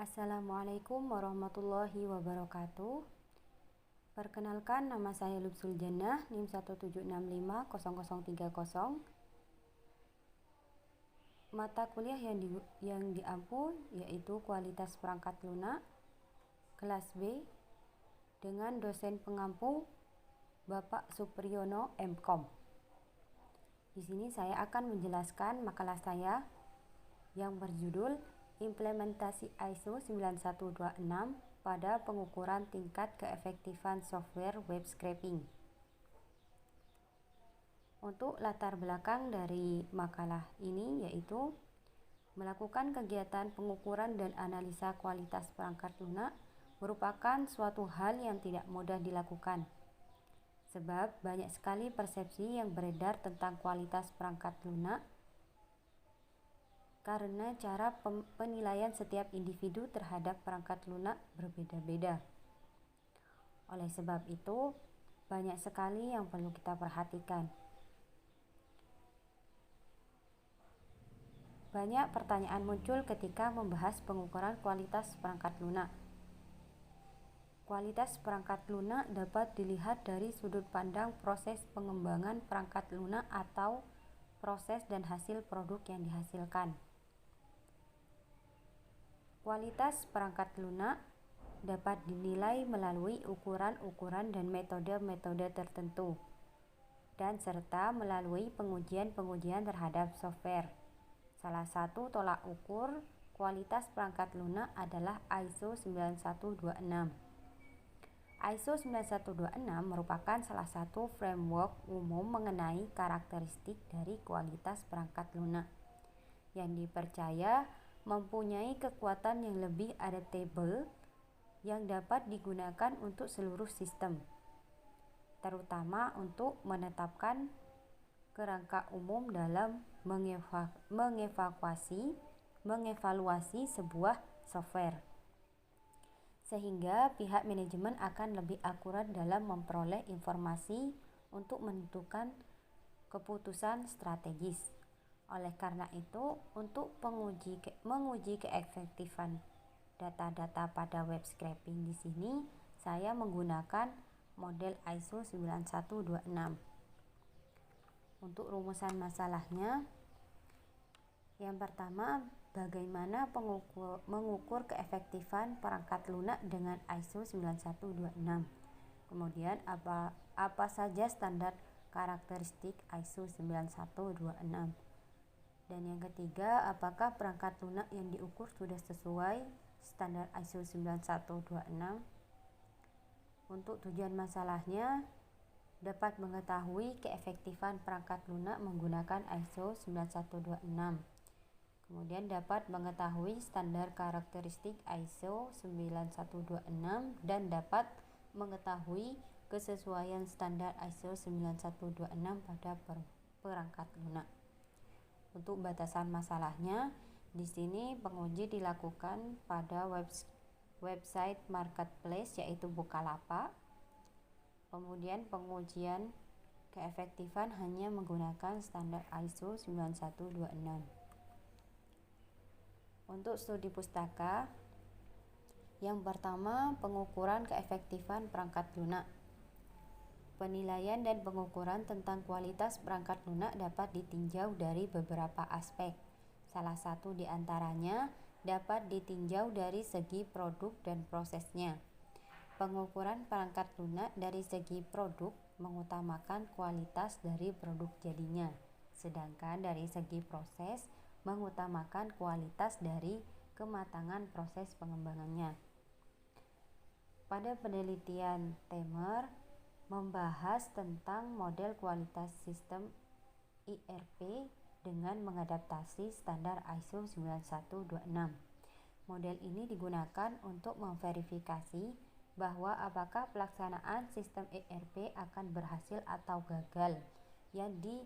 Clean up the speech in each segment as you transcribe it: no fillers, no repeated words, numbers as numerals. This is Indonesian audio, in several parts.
Assalamualaikum warahmatullahi wabarakatuh. Perkenalkan, nama saya Lubsul Jannah, NIM 176500030. Mata kuliah yang diampu yaitu Kualitas Perangkat Lunak kelas B dengan dosen pengampu Bapak Supriyono MKom. Di sini saya akan menjelaskan makalah saya yang berjudul Implementasi ISO 9126 pada pengukuran tingkat keefektifan software web scraping. Untuk latar belakang dari makalah ini yaitu melakukan kegiatan pengukuran dan analisa kualitas perangkat lunak merupakan suatu hal yang tidak mudah dilakukan. Sebab banyak sekali persepsi yang beredar tentang kualitas perangkat lunak karena cara penilaian setiap individu terhadap perangkat lunak berbeda-beda. Oleh sebab itu, banyak sekali yang perlu kita perhatikan. Banyak pertanyaan muncul ketika membahas pengukuran kualitas perangkat lunak. Kualitas perangkat lunak dapat dilihat dari sudut pandang proses pengembangan perangkat lunak atau proses dan hasil produk yang dihasilkan. Kualitas perangkat lunak dapat dinilai melalui ukuran-ukuran dan metode-metode tertentu, dan serta melalui pengujian-pengujian terhadap software. Salah satu tolak ukur kualitas perangkat lunak adalah ISO 9126. ISO 9126 merupakan salah satu framework umum mengenai karakteristik dari kualitas perangkat lunak yang dipercaya mempunyai kekuatan yang lebih adaptable yang dapat digunakan untuk seluruh sistem, terutama untuk menetapkan kerangka umum dalam mengevaluasi sebuah software, sehingga pihak manajemen akan lebih akurat dalam memperoleh informasi untuk menentukan keputusan strategis. Oleh karena itu, untuk menguji keefektifan data-data pada web scraping di sini saya menggunakan model ISO 9126. Untuk rumusan masalahnya, yang pertama, bagaimana mengukur keefektifan perangkat lunak dengan ISO 9126. Kemudian apa saja standar karakteristik ISO 9126. Dan yang ketiga, apakah perangkat lunak yang diukur sudah sesuai standar ISO 9126? Untuk tujuan masalahnya, dapat mengetahui keefektifan perangkat lunak menggunakan ISO 9126. Kemudian dapat mengetahui standar karakteristik ISO 9126 dan dapat mengetahui kesesuaian standar ISO 9126 pada perangkat lunak. Untuk batasan masalahnya, di sini penguji dilakukan pada website marketplace yaitu Bukalapak. Kemudian pengujian keefektifan hanya menggunakan standar ISO 9126. Untuk studi pustaka, yang pertama, pengukuran keefektifan perangkat lunak. Penilaian dan pengukuran tentang kualitas perangkat lunak dapat ditinjau dari beberapa aspek. Salah satu di antaranya dapat ditinjau dari segi produk dan prosesnya. Pengukuran perangkat lunak dari segi produk mengutamakan kualitas dari produk jadinya, sedangkan dari segi proses mengutamakan kualitas dari kematangan proses pengembangannya. Pada penelitian Temer membahas tentang model kualitas sistem ERP dengan mengadaptasi standar ISO 9126. Model ini digunakan untuk memverifikasi bahwa apakah pelaksanaan sistem ERP akan berhasil atau gagal yang di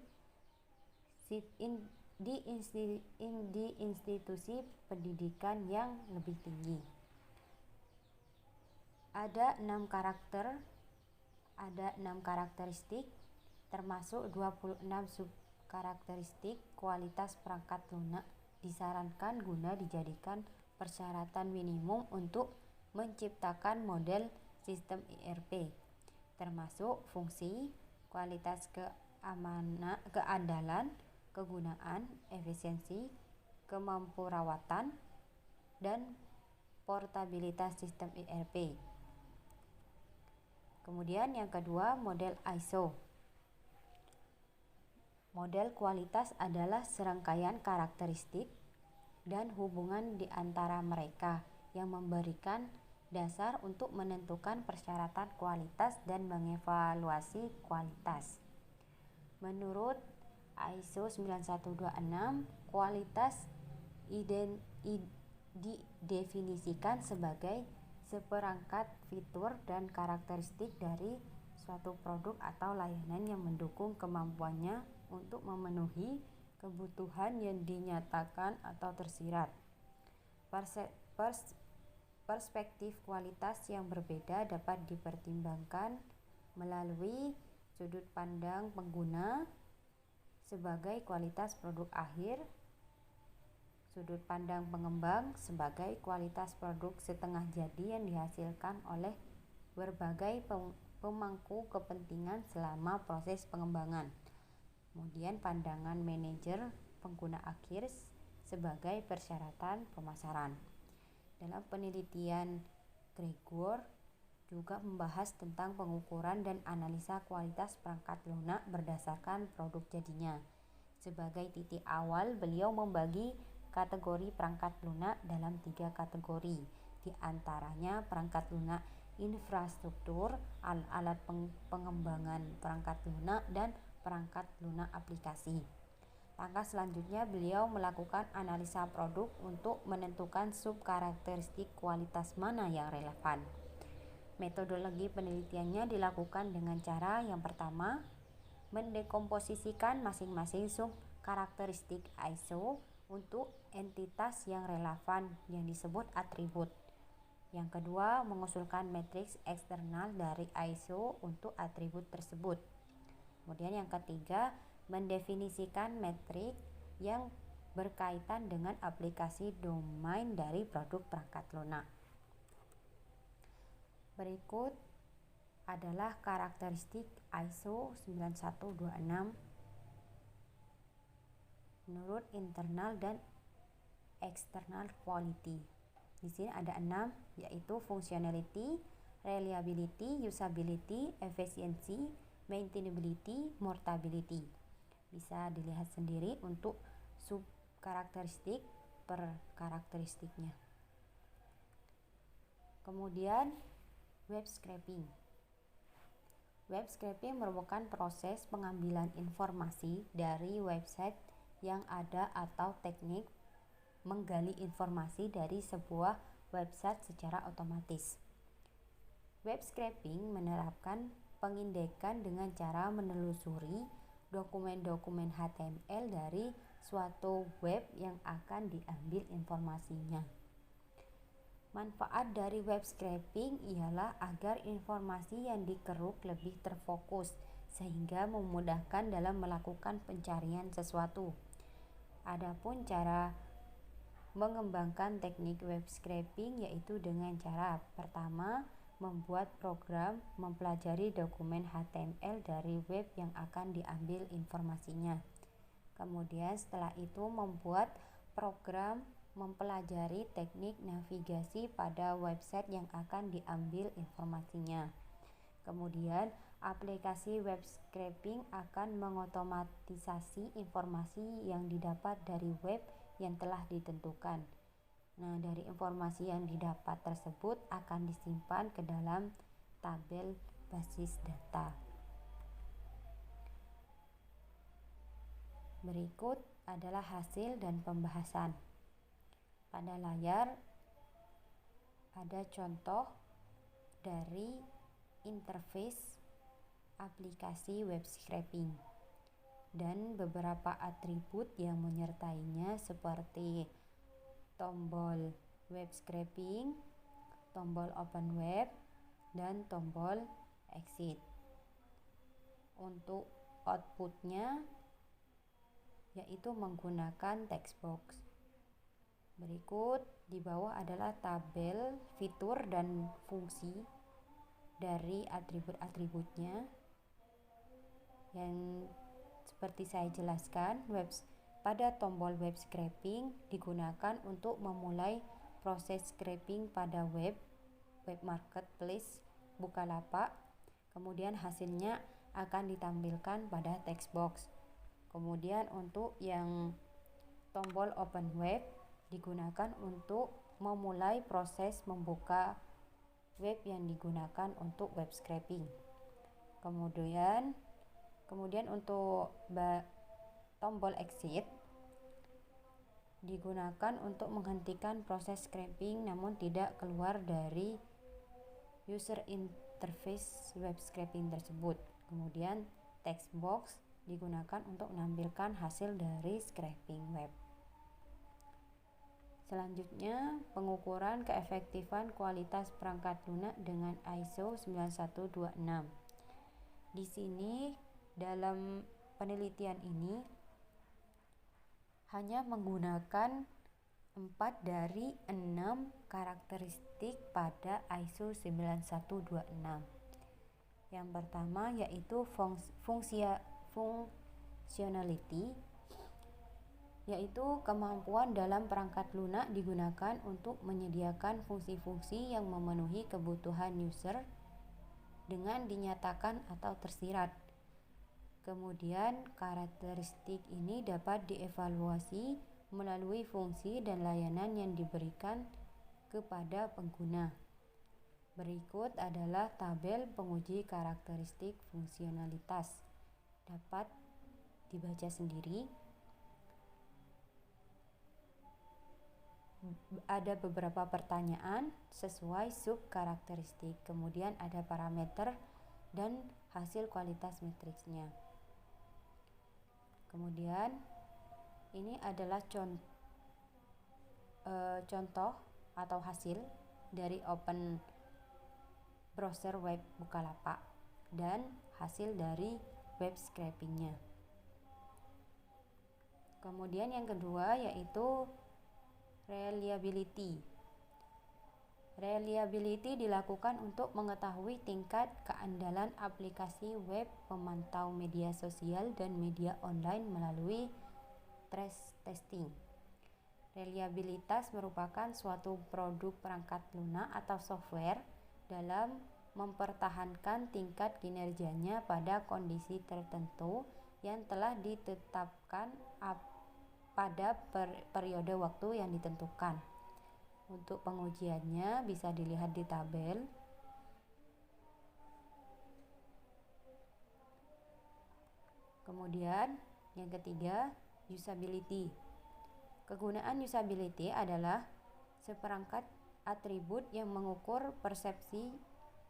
institusi pendidikan yang lebih tinggi. Ada 6 karakteristik termasuk 26 subkarakteristik kualitas perangkat lunak disarankan guna dijadikan persyaratan minimum untuk menciptakan model sistem ERP, termasuk fungsi, kualitas keandalan, kegunaan, efisiensi, kemampurawatan, dan portabilitas sistem ERP. Kemudian yang kedua, model ISO. Model kualitas adalah serangkaian karakteristik dan hubungan di antara mereka yang memberikan dasar untuk menentukan persyaratan kualitas dan mengevaluasi kualitas. Menurut ISO 9126, kualitas didefinisikan sebagai seperangkat fitur dan karakteristik dari suatu produk atau layanan yang mendukung kemampuannya untuk memenuhi kebutuhan yang dinyatakan atau tersirat. Perspektif kualitas yang berbeda dapat dipertimbangkan melalui sudut pandang pengguna sebagai kualitas produk akhir, sudut pandang pengembang sebagai kualitas produk setengah jadi yang dihasilkan oleh berbagai pemangku kepentingan selama proses pengembangan. Kemudian pandangan manajer pengguna akhir sebagai persyaratan pemasaran. Dalam penelitian Gregor juga membahas tentang pengukuran dan analisa kualitas perangkat lunak berdasarkan produk jadinya. Sebagai titik awal, beliau membagi kategori perangkat lunak dalam 3 kategori, di antaranya perangkat lunak infrastruktur, alat pengembangan perangkat lunak, dan perangkat lunak aplikasi. Langkah selanjutnya, beliau melakukan analisa produk untuk menentukan sub-karakteristik kualitas mana yang relevan. Metodologi penelitiannya dilakukan dengan cara yang pertama, mendekomposisikan masing-masing sub-karakteristik ISO untuk entitas yang relevan yang disebut atribut. Yang kedua, mengusulkan matriks eksternal dari ISO untuk atribut tersebut. Kemudian yang ketiga, mendefinisikan metrik yang berkaitan dengan aplikasi domain dari produk perangkat lunak. Berikut adalah karakteristik ISO 9126 menurut internal dan external quality. Di sini ada 6, yaitu functionality, reliability, usability, efficiency, maintainability, portability. Bisa dilihat sendiri untuk sub karakteristik per karakteristiknya. Kemudian web scraping. Web scraping merupakan proses pengambilan informasi dari website yang ada atau teknik menggali informasi dari sebuah website secara otomatis. Web scraping menerapkan pengindekan dengan cara menelusuri dokumen-dokumen HTML dari suatu web yang akan diambil informasinya. Manfaat dari web scraping ialah agar informasi yang dikeruk lebih terfokus sehingga memudahkan dalam melakukan pencarian sesuatu. Adapun cara mengembangkan teknik web scraping yaitu dengan cara pertama, membuat program mempelajari dokumen HTML dari web yang akan diambil informasinya. Kemudian setelah itu membuat program mempelajari teknik navigasi pada website yang akan diambil informasinya. Kemudian aplikasi web scraping akan mengotomatisasi informasi yang didapat dari web yang telah ditentukan. Nah, dari informasi yang didapat tersebut akan disimpan ke dalam tabel basis data. Berikut adalah hasil dan pembahasan. Pada layar ada contoh dari interface aplikasi web scraping dan beberapa atribut yang menyertainya seperti tombol web scraping, tombol open web, dan tombol exit. Untuk outputnya yaitu menggunakan text box. Berikut di bawah adalah tabel fitur dan fungsi dari atribut-atributnya yang seperti saya jelaskan. Pada tombol web scraping digunakan untuk memulai proses scraping pada web marketplace Bukalapak. Kemudian hasilnya akan ditampilkan pada text box. Kemudian untuk yang tombol open web digunakan untuk memulai proses membuka web yang digunakan untuk web scraping. Kemudian untuk tombol exit digunakan untuk menghentikan proses scraping namun tidak keluar dari user interface web scraping tersebut. Kemudian text box digunakan untuk menampilkan hasil dari scraping web. Selanjutnya, pengukuran keefektifan kualitas perangkat lunak dengan ISO 9126. Di sini dalam penelitian ini hanya menggunakan 4 dari 6 karakteristik pada ISO 9126. Yang pertama yaitu functionality, yaitu kemampuan dalam perangkat lunak digunakan untuk menyediakan fungsi-fungsi yang memenuhi kebutuhan user dengan dinyatakan atau tersirat. Kemudian karakteristik ini dapat dievaluasi melalui fungsi dan layanan yang diberikan kepada pengguna. Berikut adalah tabel penguji karakteristik fungsionalitas. Dapat dibaca sendiri. Ada beberapa pertanyaan sesuai sub karakteristik. Kemudian ada parameter dan hasil kualitas matriksnya. Kemudian ini adalah contoh atau hasil dari open browser web Bukalapak dan hasil dari web scrapingnya. Kemudian yang kedua yaitu reliability. Reliability dilakukan untuk mengetahui tingkat keandalan aplikasi web pemantau media sosial dan media online melalui stress testing. Reliabilitas merupakan suatu produk perangkat lunak atau software dalam mempertahankan tingkat kinerjanya pada kondisi tertentu yang telah ditetapkan pada periode waktu yang ditentukan. Untuk pengujiannya bisa dilihat di tabel. Kemudian yang ketiga, usability. Kegunaan usability adalah seperangkat atribut yang mengukur persepsi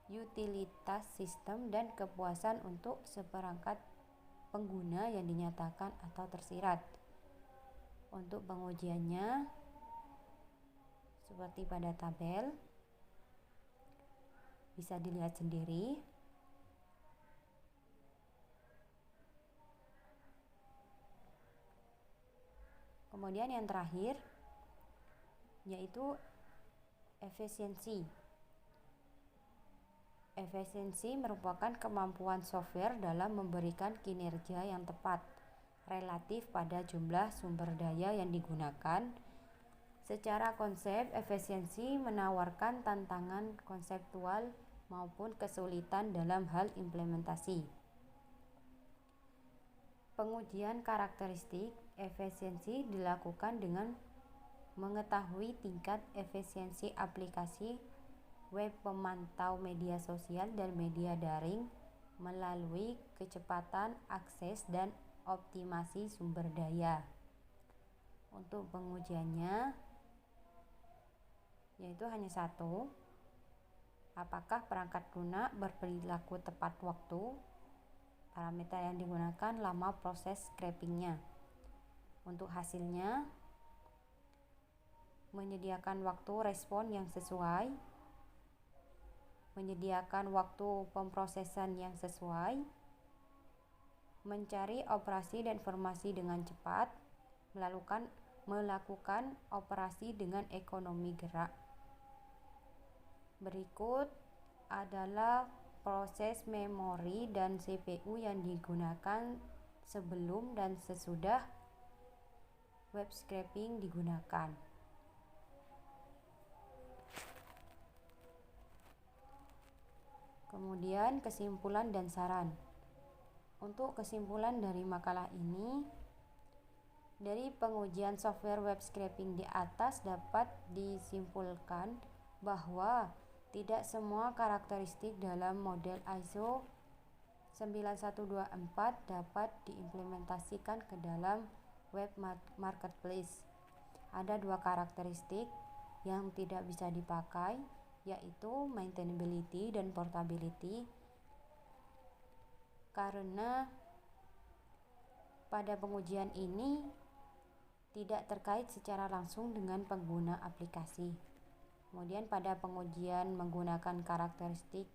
utilitas sistem dan kepuasan untuk seperangkat pengguna yang dinyatakan atau tersirat. Untuk pengujiannya seperti pada tabel, bisa dilihat sendiri. Kemudian yang terakhir yaitu efisiensi. Efisiensi merupakan kemampuan software dalam memberikan kinerja yang tepat relatif pada jumlah sumber daya yang digunakan. Secara konsep, efisiensi menawarkan tantangan konseptual maupun kesulitan dalam hal implementasi. Pengujian karakteristik efisiensi dilakukan dengan mengetahui tingkat efisiensi aplikasi web pemantau media sosial dan media daring melalui kecepatan akses dan optimasi sumber daya. Untuk pengujiannya yaitu hanya satu, apakah perangkat lunak berperilaku tepat waktu. Parameter yang digunakan lama proses scrapingnya. Untuk hasilnya menyediakan waktu respon yang sesuai, menyediakan waktu pemrosesan yang sesuai, mencari operasi dan informasi dengan cepat, melakukan operasi dengan ekonomi gerak. Berikut adalah proses memori dan CPU yang digunakan sebelum dan sesudah web scraping digunakan. Kemudian kesimpulan dan saran. Untuk kesimpulan dari makalah ini, dari pengujian software web scraping di atas dapat disimpulkan bahwa tidak semua karakteristik dalam model ISO 9124 dapat diimplementasikan ke dalam web marketplace. Ada dua karakteristik yang tidak bisa dipakai, yaitu maintainability dan portability, karena pada pengujian ini tidak terkait secara langsung dengan pengguna aplikasi. Kemudian pada pengujian menggunakan karakteristik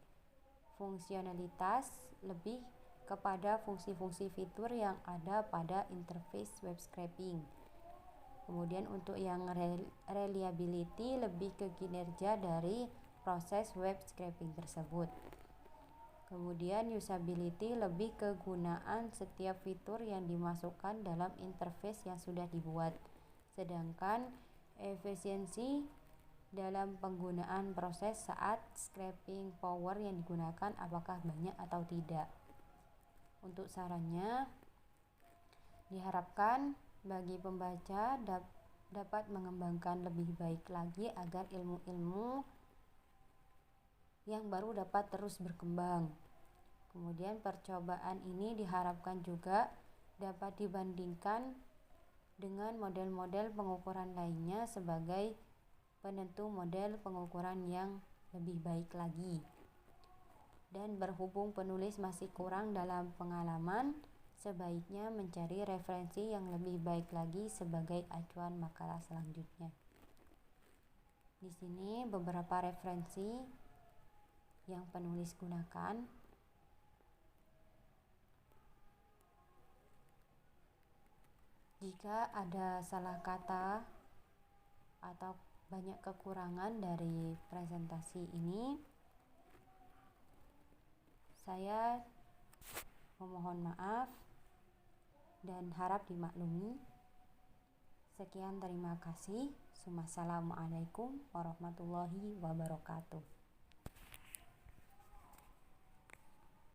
fungsionalitas lebih kepada fungsi-fungsi fitur yang ada pada interface web scraping. Kemudian untuk yang reliability lebih ke kinerja dari proses web scraping tersebut. Kemudian usability lebih ke gunaan setiap fitur yang dimasukkan dalam interface yang sudah dibuat. Sedangkan efisiensi dalam penggunaan proses saat scraping power yang digunakan apakah banyak atau tidak. Untuk sarannya, diharapkan bagi pembaca dapat mengembangkan lebih baik lagi agar ilmu-ilmu yang baru dapat terus berkembang. Kemudian percobaan ini diharapkan juga dapat dibandingkan dengan model-model pengukuran lainnya sebagai penentu model pengukuran yang lebih baik lagi. Dan berhubung penulis masih kurang dalam pengalaman, sebaiknya mencari referensi yang lebih baik lagi sebagai acuan makalah selanjutnya. Di sini beberapa referensi yang penulis gunakan. Jika ada salah kata atau banyak kekurangan dari presentasi ini, saya memohon maaf dan harap dimaklumi. Sekian, terima kasih. Wassalamualaikum warahmatullahi wabarakatuh.